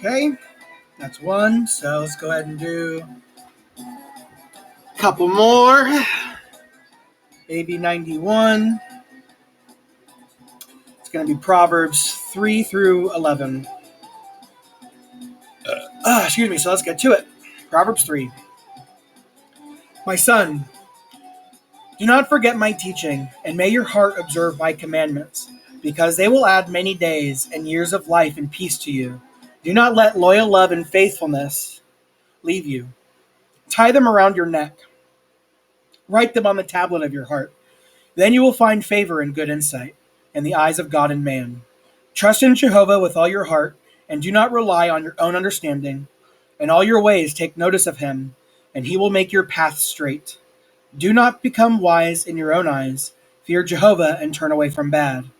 Okay, that's one. So let's go ahead and do a couple more. AV71. It's going to be Proverbs 3 through 11. Excuse me. So let's get to it. Proverbs 3. My son, do not forget my teaching, and may your heart observe my commandments, because they will add many days and years of life and peace to you. Do not let loyal love and faithfulness leave you. Tie them around your neck. Write them on the tablet of your heart. Then you will find favor and good insight in the eyes of God and man. Trust in Jehovah with all your heart, and do not rely on your own understanding. In all your ways take notice of him, and he will make your path straight. Do not become wise in your own eyes. Fear Jehovah and turn away from bad.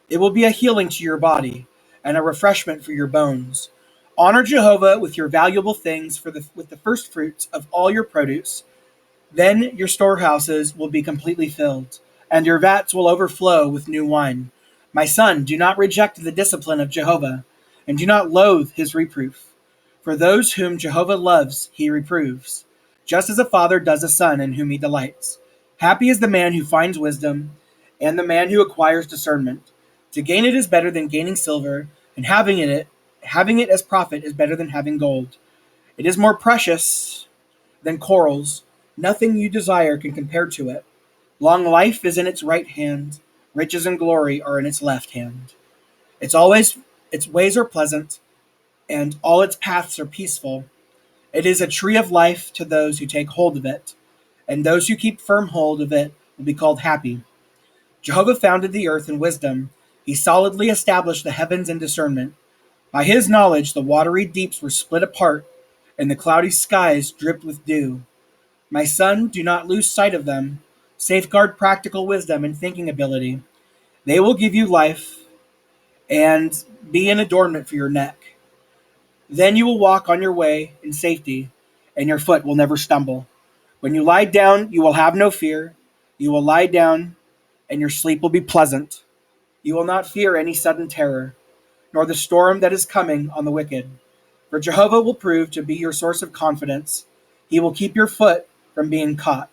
It will be a healing to your body and a refreshment for your bones. Honor Jehovah with your valuable things with the first fruits of all your produce. Then your storehouses will be completely filled, and your vats will overflow with new wine. My son, do not reject the discipline of Jehovah, and do not loathe his reproof. For those whom Jehovah loves, he reproves, just as a father does a son in whom he delights. Happy is the man who finds wisdom, and the man who acquires discernment. To gain it is better than gaining silver, and having it as profit is better than having gold. It is more precious than corals. Nothing you desire can compare to it. Long life is in its right hand. Riches and glory are in its left hand. Its ways are pleasant, and all its paths are peaceful. It is a tree of life to those who take hold of it, and those who keep firm hold of it will be called happy. Jehovah founded the earth in wisdom. He solidly established the heavens in discernment. By his knowledge, the watery deeps were split apart, and the cloudy skies dripped with dew. My son, do not lose sight of them. Safeguard practical wisdom and thinking ability. They will give you life and be an adornment for your neck. Then you will walk on your way in safety, and your foot will never stumble. When you lie down, you will have no fear. You will lie down, and your sleep will be pleasant. You will not fear any sudden terror, nor the storm that is coming on the wicked. For Jehovah will prove to be your source of confidence. He will keep your foot from being caught.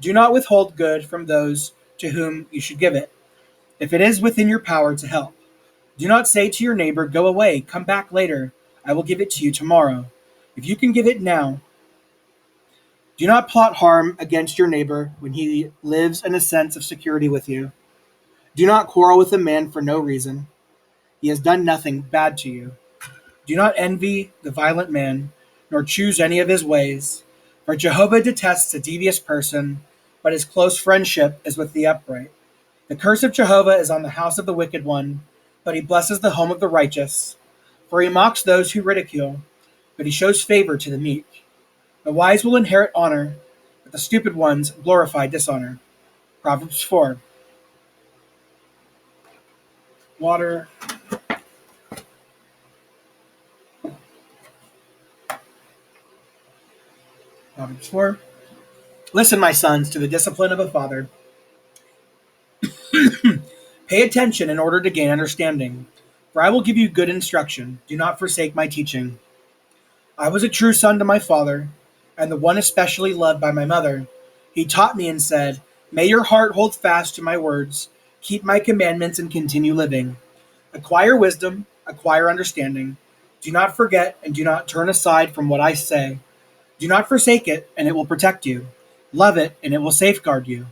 Do not withhold good from those to whom you should give it, if it is within your power to help. Do not say to your neighbor, "Go away, come back later. I will give it to you tomorrow," if you can give it now. Do not plot harm against your neighbor when he lives in a sense of security with you. Do not quarrel with a man for no reason. He has done nothing bad to you. Do not envy the violent man, nor choose any of his ways. For Jehovah detests a devious person, but his close friendship is with the upright. The curse of Jehovah is on the house of the wicked one, but he blesses the home of the righteous. For he mocks those who ridicule, but he shows favor to the meek. The wise will inherit honor, but the stupid ones glorify dishonor. Proverbs 4. Water. Proverbs 4. Listen, my sons, to the discipline of a father. Pay attention in order to gain understanding, for I will give you good instruction. Do not forsake my teaching. I was a true son to my father, and the one especially loved by my mother. He taught me and said, "May your heart hold fast to my words. Keep my commandments and continue living. Acquire wisdom, acquire understanding. Do not forget and do not turn aside from what I say. Do not forsake it, and it will protect you. Love it, and it will safeguard you.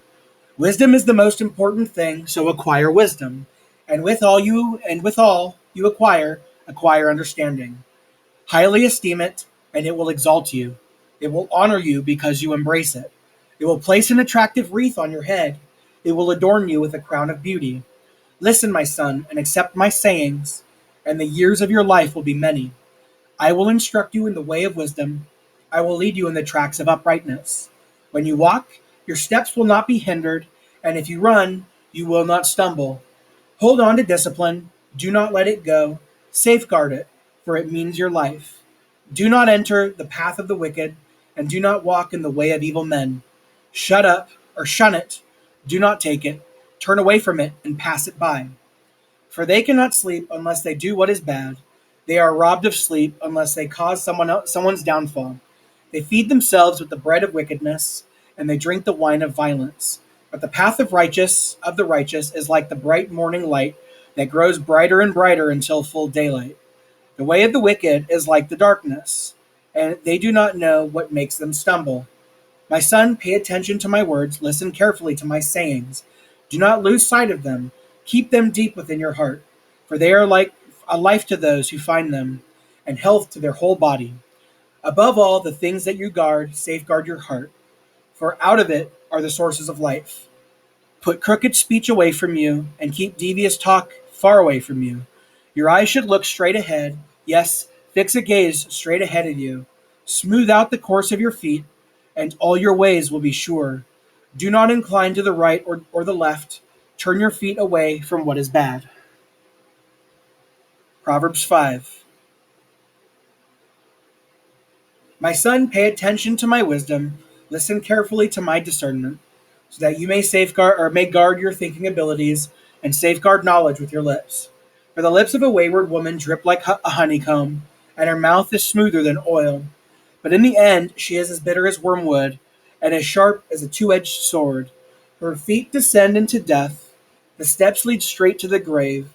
Wisdom is the most important thing, so acquire wisdom. And with all you acquire understanding. Highly esteem it, and it will exalt you. It will honor you because you embrace it. It will place an attractive wreath on your head. It will adorn you with a crown of beauty. Listen, my son, and accept my sayings, and the years of your life will be many. I will instruct you in the way of wisdom. I will lead you in the tracks of uprightness. When you walk, your steps will not be hindered, and if you run, you will not stumble. Hold on to discipline. Do not let it go. Safeguard it, for it means your life. Do not enter the path of the wicked, and do not walk in the way of evil men. Shut up, or shun it. Do not take it. Turn away from it and pass it by. For they cannot sleep unless they do what is bad. They are robbed of sleep unless they cause someone's downfall. They feed themselves with the bread of wickedness, and they drink the wine of violence. But the path of the righteous is like the bright morning light that grows brighter and brighter until full daylight. The way of the wicked is like the darkness, and they do not know what makes them stumble. My son, pay attention to my words, listen carefully to my sayings. Do not lose sight of them. Keep them deep within your heart, for they are like a life to those who find them, and health to their whole body. Above all the things that you guard, safeguard your heart, for out of it are the sources of life. Put crooked speech away from you, and keep devious talk far away from you. Your eyes should look straight ahead. Yes, fix a gaze straight ahead of you. Smooth out the course of your feet, and all your ways will be sure. Do not incline to the right or the left. Turn your feet away from what is bad. Proverbs 5. My son, pay attention to my wisdom. Listen carefully to my discernment, so that you may guard your thinking abilities and safeguard knowledge with your lips. For the lips of a wayward woman drip like a honeycomb, and her mouth is smoother than oil. But in the end, she is as bitter as wormwood, and as sharp as a two-edged sword. Her feet descend into death. The steps lead straight to the grave.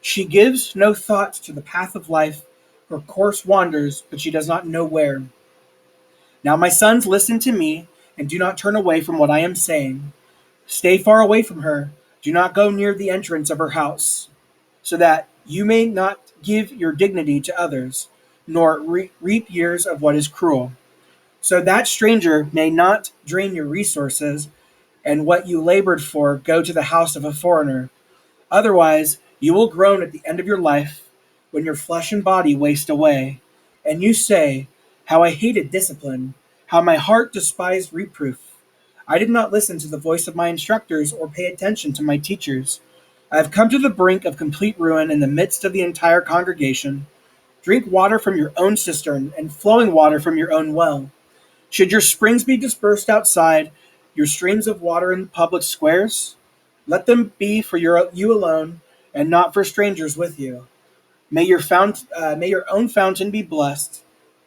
She gives no thought to the path of life. Her course wanders, but she does not know where. Now, my sons, listen to me, and do not turn away from what I am saying. Stay far away from her. Do not go near the entrance of her house, so that you may not give your dignity to others, nor reap years of what is cruel. So that stranger may not drain your resources, and what you labored for go to the house of a foreigner. Otherwise, you will groan at the end of your life when your flesh and body waste away. And you say, how I hated discipline, how my heart despised reproof. I did not listen to the voice of my instructors or pay attention to my teachers. I have come to the brink of complete ruin in the midst of the entire congregation. Drink water from your own cistern and flowing water from your own well. Should your springs be dispersed outside, your streams of water in public squares? Let them be for you alone, and not for strangers with you. May your own fountain be blessed,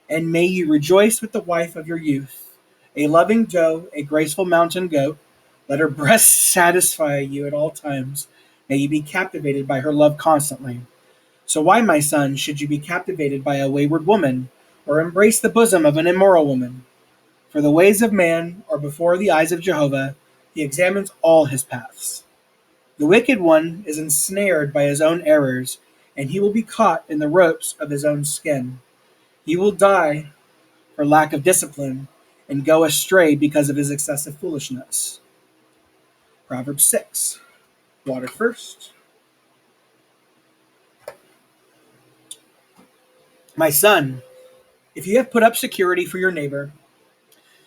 and may you rejoice with the wife of your youth. A loving doe, a graceful mountain goat, let her breasts satisfy you at all times. May you be captivated by her love constantly. So why, my son, should you be captivated by a wayward woman, or embrace the bosom of an immoral woman? For the ways of man are before the eyes of Jehovah. He examines all his paths. The wicked one is ensnared by his own errors, and he will be caught in the ropes of his own skin. He will die for lack of discipline and go astray because of his excessive foolishness. Proverbs 6. Water first. My son, if you have put up security for your neighbor,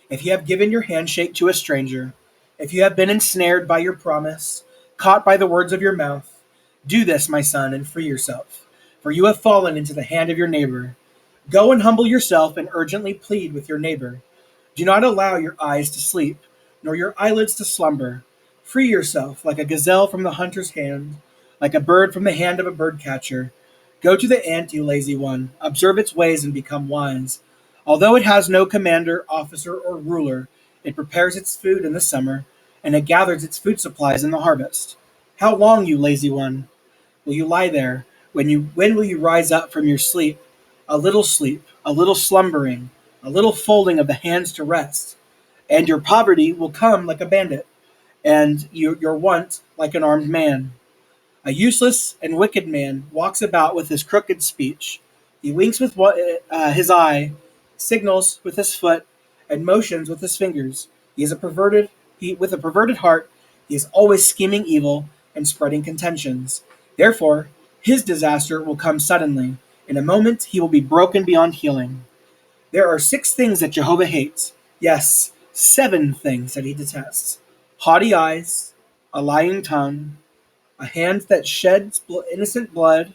if you have given your handshake to a stranger, if you have been ensnared by your promise, caught by the words of your mouth, do this, my son, and free yourself, for you have fallen into the hand of your neighbor. Go and humble yourself and urgently plead with your neighbor. Do not allow your eyes to sleep, nor your eyelids to slumber. Free yourself like a gazelle from the hunter's hand, like a bird from the hand of a birdcatcher. Go to the ant, you lazy one. Observe its ways and become wise. Although it has no commander, officer, or ruler, it prepares its food in the summer, and it gathers its food supplies in the harvest. How long, you lazy one, will you lie there? When will you rise up from your sleep? Sleep, a little slumbering, a little folding of the hands to rest, and your poverty will come like a bandit, and your want like an armed man. A useless and wicked man walks about with his crooked speech. He winks with his eye, signals with his foot, and motions with his fingers. With a perverted heart, he is always scheming evil and spreading contentions. Therefore, his disaster will come suddenly. In a moment, he will be broken beyond healing. There are 6 things that Jehovah hates. Yes, 7 things that he detests: haughty eyes, a lying tongue, a hand that sheds innocent blood,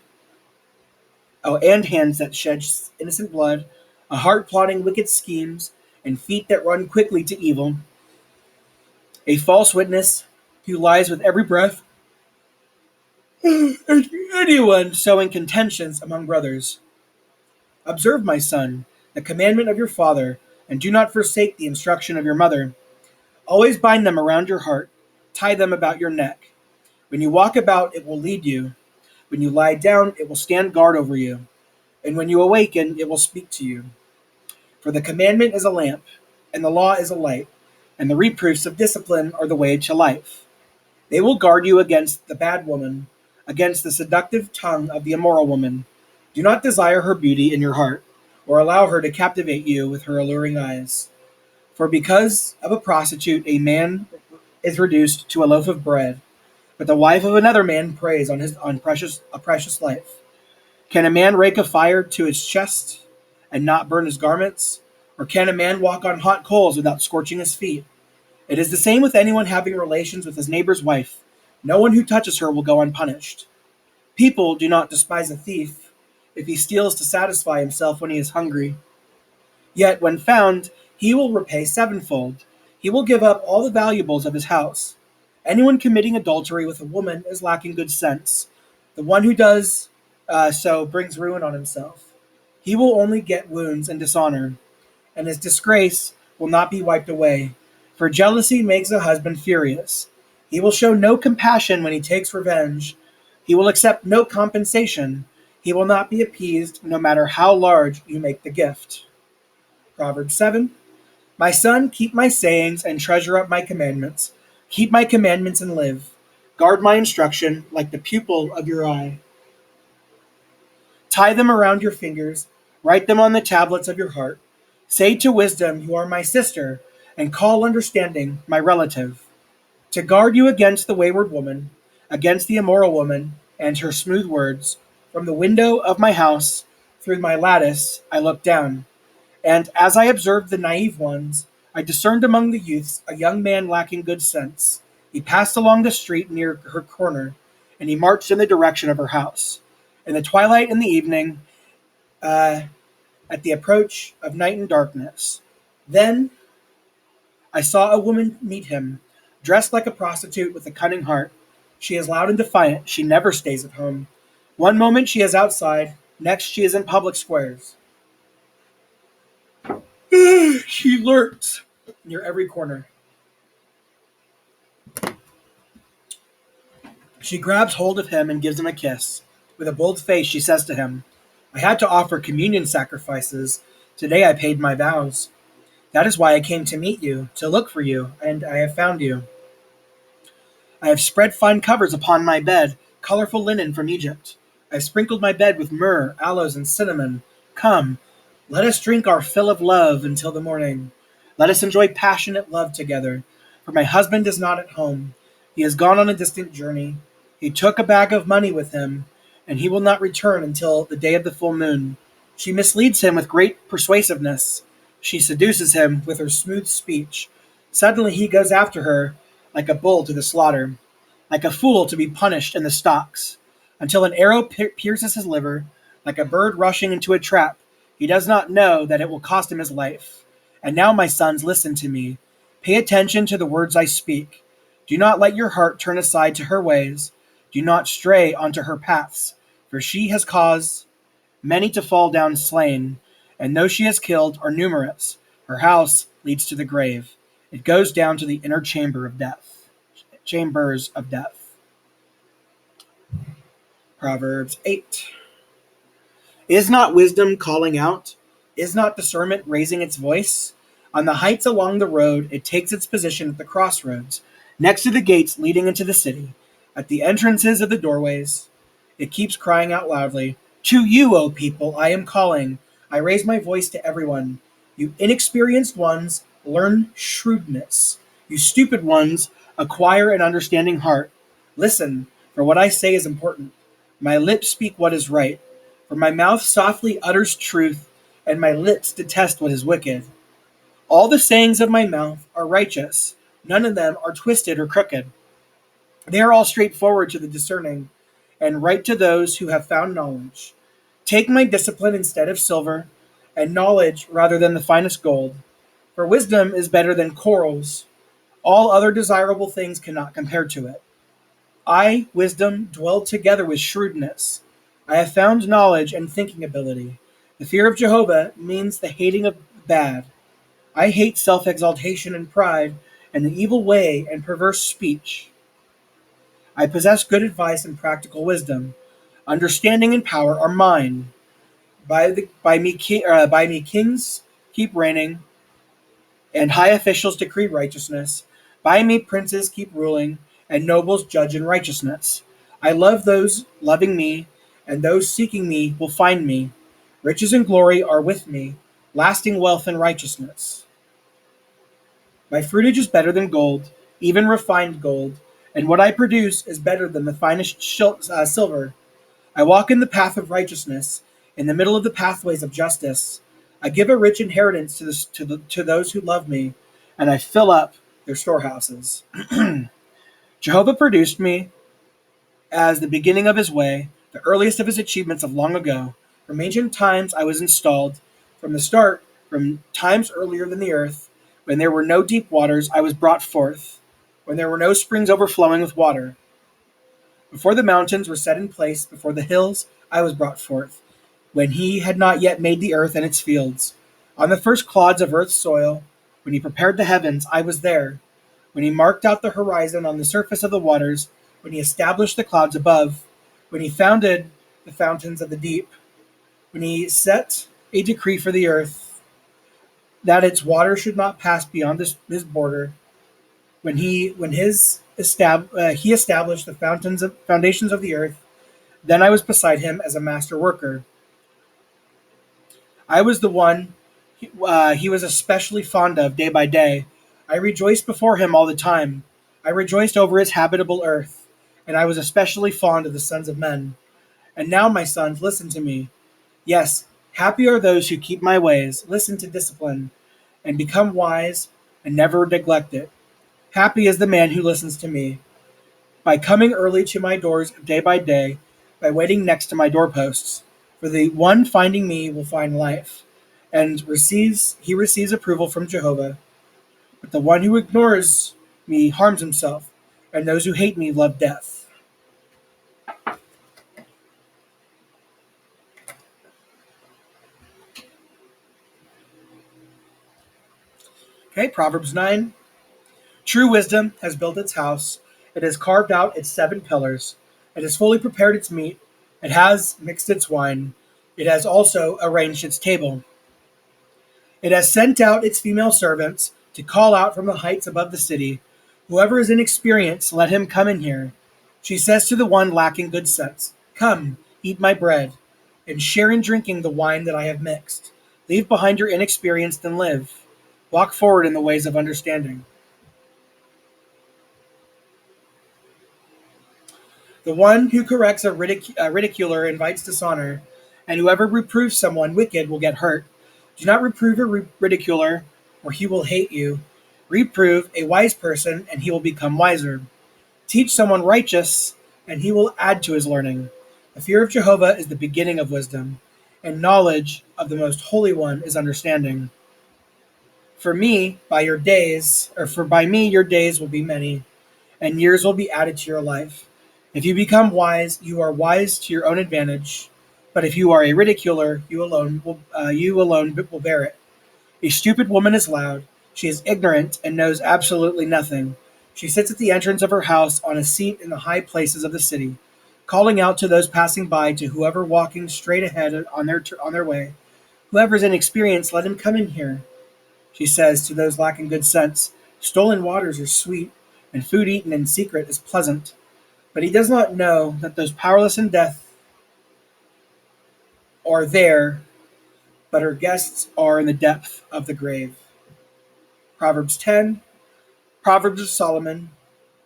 and hands that shed innocent blood, a heart plotting wicked schemes, and feet that run quickly to evil, a false witness who lies with every breath, and anyone sowing contentions among brothers. Observe, my son, the commandment of your father, and do not forsake the instruction of your mother. Always bind them around your heart, tie them about your neck. When you walk about, it will lead you. When you lie down, it will stand guard over you. And when you awaken, it will speak to you. For the commandment is a lamp, and the law is a light, and the reproofs of discipline are the way to life. They will guard you against the bad woman, against the seductive tongue of the immoral woman. Do not desire her beauty in your heart, or allow her to captivate you with her alluring eyes. For because of a prostitute, a man is reduced to a loaf of bread, but the wife of another man preys on a precious life. Can a man rake a fire to his chest and not burn his garments? Or can a man walk on hot coals without scorching his feet? It is the same with anyone having relations with his neighbor's wife. No one who touches her will go unpunished. People do not despise a thief if he steals to satisfy himself when he is hungry. Yet when found, he will repay sevenfold. He will give up all the valuables of his house. Anyone committing adultery with a woman is lacking good sense. The one who does so brings ruin on himself. He will only get wounds and dishonor, and his disgrace will not be wiped away. For jealousy makes a husband furious. He will show no compassion when he takes revenge. He will accept no compensation. He will not be appeased no matter how large you make the gift. Proverbs 7. My son, keep my sayings and treasure up my commandments. Keep my commandments and live. Guard my instruction like the pupil of your eye. Tie them around your fingers. Write them on the tablets of your heart. Say to wisdom, you are my sister, and call understanding my relative. To guard you against the wayward woman, against the immoral woman, and her smooth words. From the window of my house, through my lattice, I looked down. And as I observed the naive ones, I discerned among the youths a young man lacking good sense. He passed along the street near her corner, and he marched in the direction of her house. In the twilight and the evening, uh, at the approach of night and darkness. Then I saw a woman meet him, dressed like a prostitute with a cunning heart. She is loud and defiant. She never stays at home. One moment she is outside, next she is in public squares. She lurks near every corner. She grabs hold of him and gives him a kiss. With a bold face, she says to him, I had to offer communion sacrifices. Today I paid my vows. That is why I came to meet you, to look for you, and I have found you. I have spread fine covers upon my bed, colorful linen from Egypt. I have sprinkled my bed with myrrh, aloes, and cinnamon. Come, let us drink our fill of love until the morning. Let us enjoy passionate love together. For my husband is not at home. He has gone on a distant journey. He took a bag of money with him, and he will not return until the day of the full moon. She misleads him with great persuasiveness. She seduces him with her smooth speech. Suddenly he goes after her like a bull to the slaughter, like a fool to be punished in the stocks, until an arrow pierces his liver, like a bird rushing into a trap. He does not know that it will cost him his life. And now, my sons, listen to me. Pay attention to the words I speak. Do not let your heart turn aside to her ways. Do not stray onto her paths, for she has caused many to fall down slain, and those she has killed are numerous. Her house leads to the grave. It goes down to the inner chambers of death. Proverbs 8. Is not wisdom calling out? Is not discernment raising its voice? On the heights along the road, it takes its position at the crossroads, next to the gates leading into the city, at the entrances of the doorways. It keeps crying out loudly, To you, O people, I am calling. I raise my voice to everyone. You inexperienced ones, learn shrewdness. You stupid ones, acquire an understanding heart. Listen, for what I say is important. My lips speak what is right. For my mouth softly utters truth, and my lips detest what is wicked. All the sayings of my mouth are righteous. None of them are twisted or crooked. They are all straightforward to the discerning, and right to those who have found knowledge. Take my discipline instead of silver, and knowledge rather than the finest gold. For wisdom is better than corals. All other desirable things cannot compare to it. I, wisdom, dwell together with shrewdness. I have found knowledge and thinking ability. The fear of Jehovah means the hating of bad. I hate self-exaltation and pride, and the evil way and perverse speech. I possess good advice and practical wisdom. Understanding and power are mine. By me kings keep reigning, and high officials decree righteousness. By me princes keep ruling, and nobles judge in righteousness. I love those loving me, and those seeking me will find me. Riches and glory are with me, lasting wealth and righteousness. My fruitage is better than gold, even refined gold, and what I produce is better than the finest silver. I walk in the path of righteousness, in the middle of the pathways of justice. I give a rich inheritance to those who love me, and I fill up their storehouses. Jehovah produced me as the beginning of his way, the earliest of his achievements of long ago. From ancient times I was installed. From the start, from times earlier than the earth, when there were no deep waters, I was brought forth. When there were no springs overflowing with water. Before the mountains were set in place, before the hills, I was brought forth. When he had not yet made the earth and its fields. On the first clods of earth's soil, when he prepared the heavens, I was there. When he marked out the horizon on the surface of the waters, when he established the clouds above, when he founded the fountains of the deep, when he set a decree for the earth that its water should not pass beyond his border, he established the foundations of the earth, then I was beside him as a master worker. I was the one he was especially fond of day by day. I rejoiced before him all the time. I rejoiced over his habitable earth, and I was especially fond of the sons of men. And now, my sons, listen to me. Yes, happy are those who keep my ways, listen to discipline, and become wise, and never neglect it. Happy is the man who listens to me. By coming early to my doors day by day, by waiting next to my doorposts. For the one finding me will find life, and receives approval from Jehovah. But the one who ignores me harms himself, and those who hate me love death. Okay, Proverbs 9. True wisdom has built its house. It has carved out its 7 pillars. It has fully prepared its meat. It has mixed its wine. It has also arranged its table. It has sent out its female servants to call out from the heights above the city, whoever is inexperienced, let him come in here. She says to the one lacking good sense, come, eat my bread, and share in drinking the wine that I have mixed. Leave behind your inexperience and live. Walk forward in the ways of understanding. The one who corrects a ridiculer invites dishonor, and whoever reproves someone wicked will get hurt. Do not reprove a ridiculer, or he will hate you. Reprove a wise person, and he will become wiser. Teach someone righteous, and he will add to his learning. The fear of Jehovah is the beginning of wisdom, and knowledge of the Most Holy One is understanding. For by me your days will be many, and years will be added to your life. If you become wise, you are wise to your own advantage. But if you are a ridiculer, you alone will bear it. A stupid woman is loud. She is ignorant and knows absolutely nothing. She sits at the entrance of her house on a seat in the high places of the city, calling out to those passing by, to whoever walking straight ahead on their way. Whoever is inexperienced, let him come in here. She says to those lacking good sense, stolen waters are sweet, and food eaten in secret is pleasant. But he does not know that those powerless in death are there, but her guests are in the depth of the grave. Proverbs 10. Proverbs of Solomon.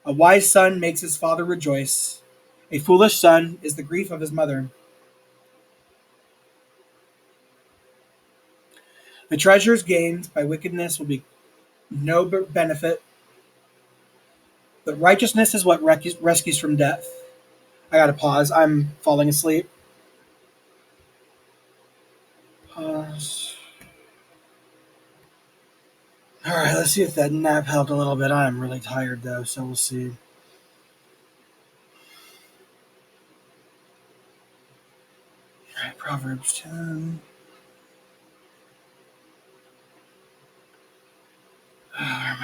A wise son makes his father rejoice. A foolish son is the grief of his mother. The treasures gained by wickedness will be no benefit, but righteousness is what rescues from death. I gotta pause. I'm falling asleep. Pause. All right, let's see if that nap helped a little bit. I'm really tired though, so we'll see. All right, Proverbs 10.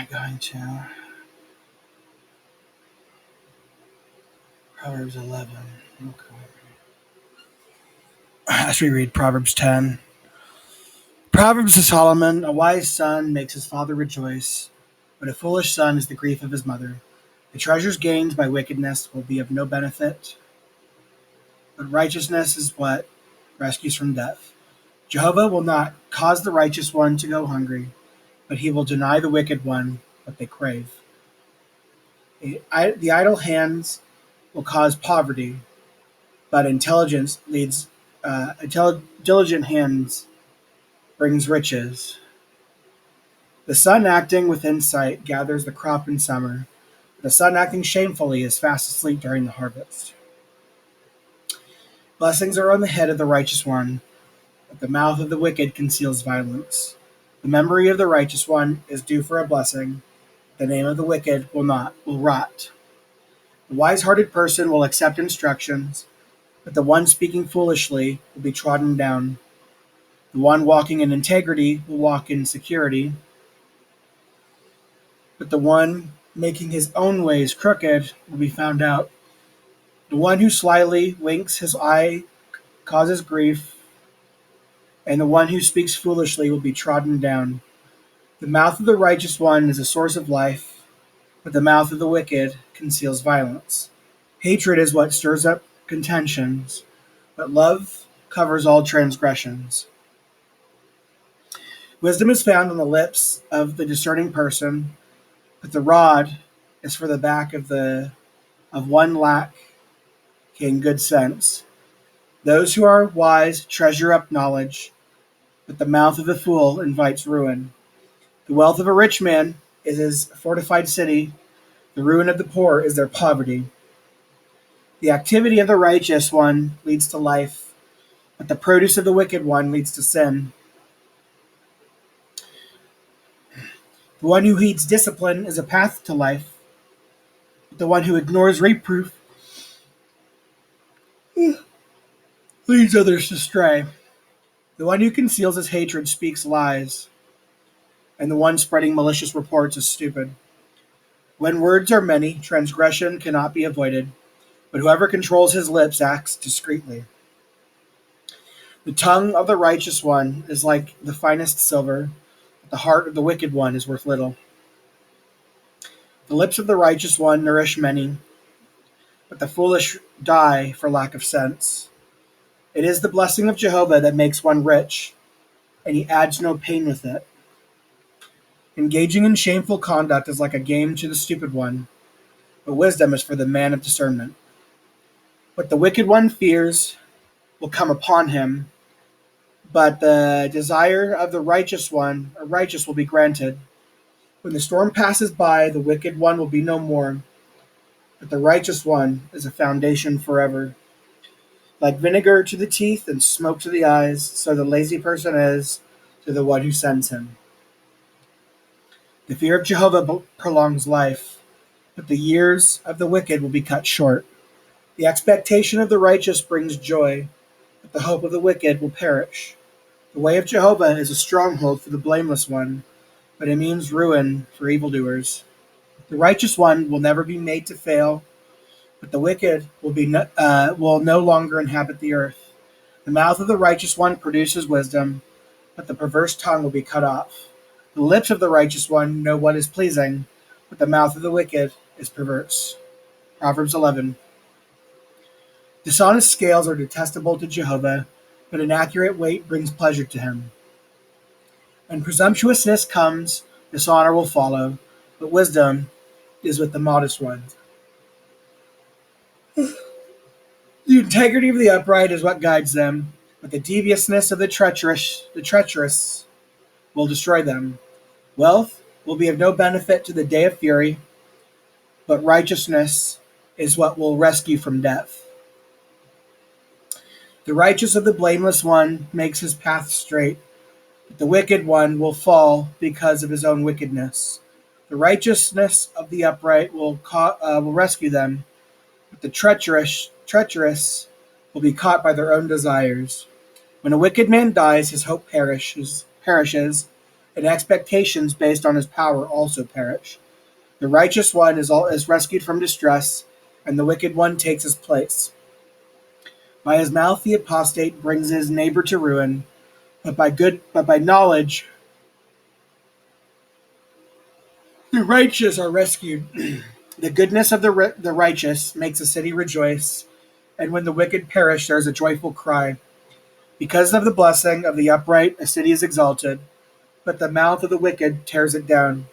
I going to? Proverbs 11. Okay. As we read Proverbs 10. Proverbs of Solomon: a wise son makes his father rejoice, but a foolish son is the grief of his mother. The treasures gained by wickedness will be of no benefit, but righteousness is what rescues from death. Jehovah will not cause the righteous one to go hungry, but he will deny the wicked one what they crave. The idle hands will cause poverty, but diligent hands brings riches. The son acting with insight gathers the crop in summer. The son acting shamefully is fast asleep during the harvest. Blessings are on the head of the righteous one, but the mouth of the wicked conceals violence. The memory of the righteous one is due for a blessing. The name of the wicked will rot. The wise-hearted person will accept instructions, but the one speaking foolishly will be trodden down. The one walking in integrity will walk in security, but the one making his own ways crooked will be found out. The one who slyly winks his eye causes grief, and the one who speaks foolishly will be trodden down. The mouth of the righteous one is a source of life, but the mouth of the wicked conceals violence. Hatred is what stirs up contentions, but love covers all transgressions. Wisdom is found on the lips of the discerning person, but the rod is for the back of one lacking good sense. Those who are wise treasure up knowledge, but the mouth of the fool invites ruin. The wealth of a rich man is his fortified city. The ruin of the poor is their poverty. The activity of the righteous one leads to life, but the produce of the wicked one leads to sin. The one who heeds discipline is a path to life, but the one who ignores reproof leads others astray. The one who conceals his hatred speaks lies, and the one spreading malicious reports is stupid. When words are many, transgression cannot be avoided, but whoever controls his lips acts discreetly. The tongue of the righteous one is like the finest silver, but the heart of the wicked one is worth little. The lips of the righteous one nourish many, but the foolish die for lack of sense. It is the blessing of Jehovah that makes one rich, and he adds no pain with it. Engaging in shameful conduct is like a game to the stupid one, but wisdom is for the man of discernment. What the wicked one fears will come upon him, but the desire of the righteous will be granted. When the storm passes by, the wicked one will be no more, but the righteous one is a foundation forever. Like vinegar to the teeth and smoke to the eyes, so the lazy person is to the one who sends him. The fear of Jehovah prolongs life, but the years of the wicked will be cut short. The expectation of the righteous brings joy, but the hope of the wicked will perish. The way of Jehovah is a stronghold for the blameless one, but it means ruin for evildoers. The righteous one will never be made to fail, but the wicked will no longer inhabit the earth. The mouth of the righteous one produces wisdom, but the perverse tongue will be cut off. The lips of the righteous one know what is pleasing, but the mouth of the wicked is perverse. Proverbs 11. Dishonest scales are detestable to Jehovah, but an accurate weight brings pleasure to him. When presumptuousness comes, dishonor will follow, but wisdom is with the modest ones. The integrity of the upright is what guides them, but the deviousness of the treacherous will destroy them. Wealth will be of no benefit to the day of fury, but righteousness is what will rescue from death. The righteous of the blameless one makes his path straight, but the wicked one will fall because of his own wickedness. The righteousness of the upright will rescue them, but the treacherous will be caught by their own desires. When a wicked man dies, his hope perishes, and expectations based on his power also perish. The righteous one is rescued from distress, and the wicked one takes his place. By his mouth the apostate brings his neighbor to ruin, but by knowledge the righteous are rescued. The goodness of the righteous makes a city rejoice, and when the wicked perish, there is a joyful cry. Because of the blessing of the upright, a city is exalted, but the mouth of the wicked tears it down.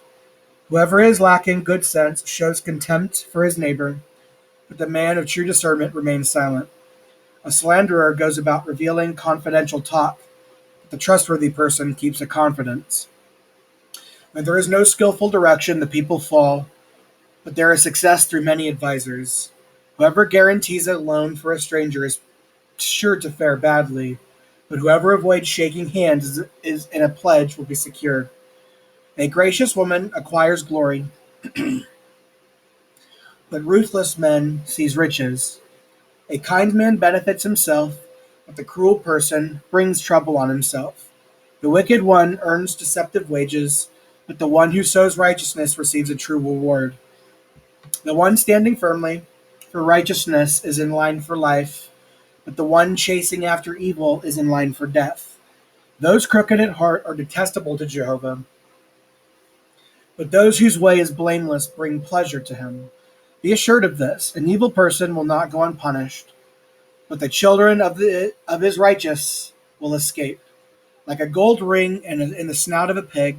Whoever is lacking good sense shows contempt for his neighbor, but the man of true discernment remains silent. A slanderer goes about revealing confidential talk, but the trustworthy person keeps a confidence. When there is no skillful direction, the people fall, but there is success through many advisers. Whoever guarantees a loan for a stranger is sure to fare badly, but whoever avoids shaking hands is in a pledge will be secure. A gracious woman acquires glory, but ruthless men seize riches. A kind man benefits himself, but the cruel person brings trouble on himself. The wicked one earns deceptive wages, but the one who sows righteousness receives a true reward. The one standing firmly for righteousness is in line for life, but the one chasing after evil is in line for death. Those crooked at heart are detestable to Jehovah, but those whose way is blameless bring pleasure to him. Be assured of this: an evil person will not go unpunished, but the children of his righteous will escape. Like a gold ring in the snout of a pig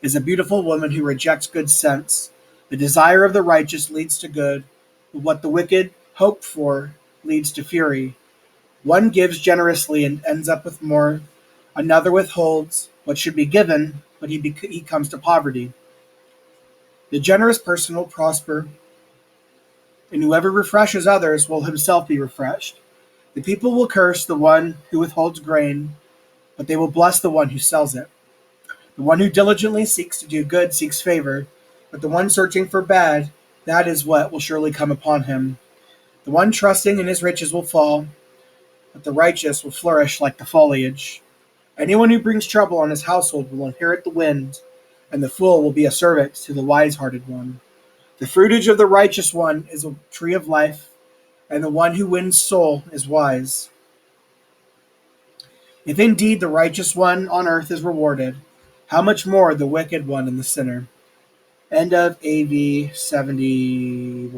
is a beautiful woman who rejects good sense. The desire of the righteous leads to good, but what the wicked hope for leads to fury. One gives generously and ends up with more. Another withholds what should be given, but he comes to poverty. The generous person will prosper, and whoever refreshes others will himself be refreshed. The people will curse the one who withholds grain, but they will bless the one who sells it. The one who diligently seeks to do good seeks favor, but the one searching for bad, that is what will surely come upon him. The one trusting in his riches will fall, but the righteous will flourish like the foliage. Anyone who brings trouble on his household will inherit the wind, and the fool will be a servant to the wise-hearted one. The fruitage of the righteous one is a tree of life, and the one who wins soul is wise. If indeed the righteous one on earth is rewarded, how much more the wicked one and the sinner? End of AV 71.